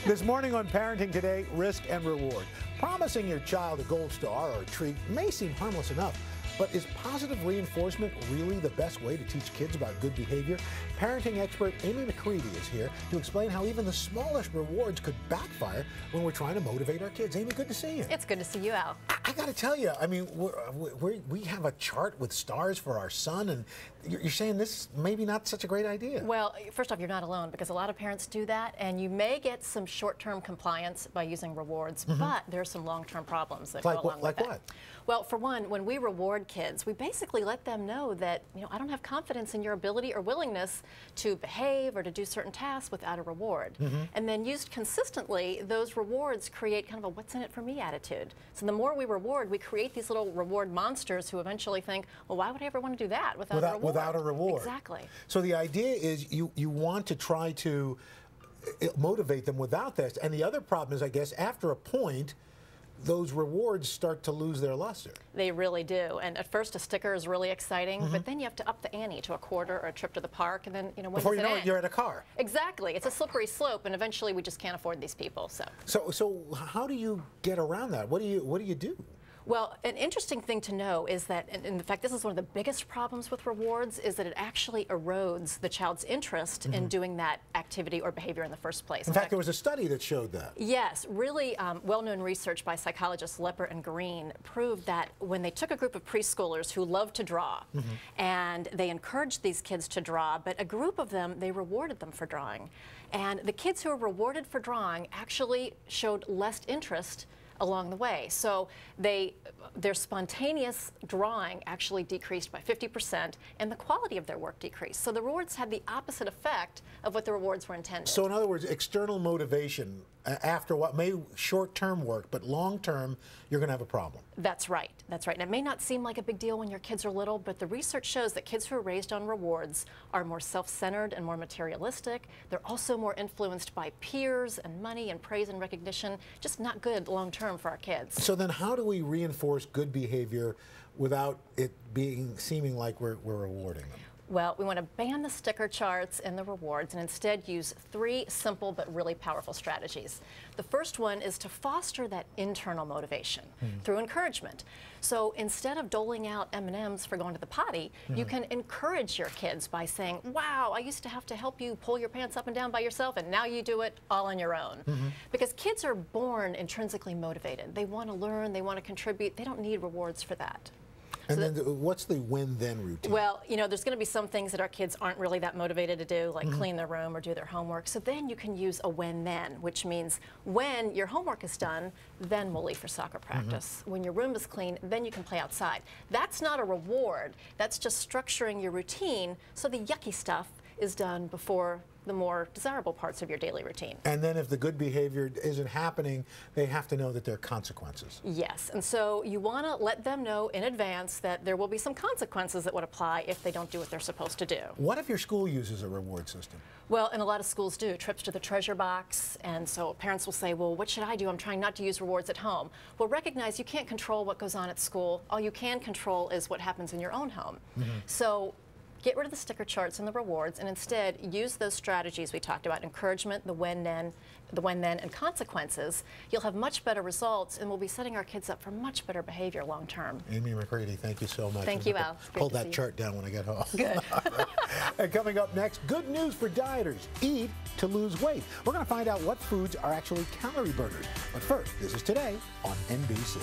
This morning on Parenting Today, risk and reward. Promising your child a gold star or a treat may seem harmless enough, but is positive reinforcement really the best way to teach kids about good behavior? Parenting expert AMY McCREADY is here to explain how even the smallest rewards could backfire when we're trying to motivate our kids. Amy, good to see you. It's good to see you, Al. I got to tell you, I mean, we have a chart with stars for our son, and you're saying this maybe not such a great idea. Well, first off, you're not alone, because a lot of parents do that, and you may get some short-term compliance by using rewards, but there are some long-term problems that go along with that. Like what? Well, for one, when we reward kids, we basically let them know that, I don't have confidence in your ability or willingness to behave or to do certain tasks without a reward. And then used consistently, those rewards create kind of a what's in it for me attitude. So the more we reward, we create these little reward monsters who eventually think, well, why would I ever want to do that without a reward? Without a reward. Exactly. So the idea is you want to try to motivate them without this. And the other problem is, I guess, after a point, those rewards start to lose their luster. They really do. And at first, a sticker is really exciting, but then you have to up the ante to a quarter or a trip to the park, and then, when before you know end? it, you're at a car. Exactly. It's a slippery slope, and eventually we just can't afford these people. So how do you get around that? What do you do? Well, an interesting thing to know is that, and in fact, this is one of the biggest problems with rewards, is that it actually erodes the child's interest in doing that activity or behavior in the first place. In fact, there was a study that showed that. Yes, really well-known research by psychologists Lepper and Green proved that when they took a group of preschoolers who loved to draw, and they encouraged these kids to draw, but a group of them, they rewarded them for drawing. And the kids who were rewarded for drawing actually showed less interest along the way. So their spontaneous drawing actually decreased by 50%, and the quality of their work decreased. So the rewards had the opposite effect of what the rewards were intended. So in other words, external motivation after what may short-term work, but long-term, you're going to have a problem. That's right. That's right. And it may not seem like a big deal when your kids are little, but the research shows that kids who are raised on rewards are more self-centered and more materialistic. They're also more influenced by peers and money and praise and recognition. Just not good long-term for our kids. So then how do we reinforce good behavior without it seeming like we're rewarding them? Well, we want to ban the sticker charts and the rewards and instead use 3 simple but really powerful strategies. The first one is to foster that internal motivation through encouragement. So instead of doling out M&Ms for going to the potty, you can encourage your kids by saying, wow, I used to have to help you pull your pants up and down by yourself, and now you do it all on your own. Because kids are born intrinsically motivated. They want to learn, they want to contribute, they don't need rewards for that. And then what's the when-then routine? Well, there's going to be some things that our kids aren't really that motivated to do, like clean their room or do their homework. So then you can use a when-then, which means when your homework is done, then we'll leave for soccer practice. When your room is clean, then you can play outside. That's not a reward. That's just structuring your routine so the yucky stuff is done before the more desirable parts of your daily routine. And then if the good behavior isn't happening, they have to know that there are consequences. Yes, and so you want to let them know in advance that there will be some consequences that would apply if they don't do what they're supposed to do. What if your school uses a reward system? Well, and a lot of schools do, trips to the treasure box, and so parents will say, well, what should I do? I'm trying not to use rewards at home. Well, recognize you can't control what goes on at school. All you can control is what happens in your own home. So get rid of the sticker charts and the rewards, and instead use those strategies we talked about: encouragement, the when then, and consequences. You'll have much better results, and we'll be setting our kids up for much better behavior long term. AMY McCREADY, thank you so much. Thank you, Al. Pull that chart down when I get home. Good. And coming up next, good news for dieters: eat to lose weight. We're going to find out what foods are actually calorie burners. But first, this is Today on NBC.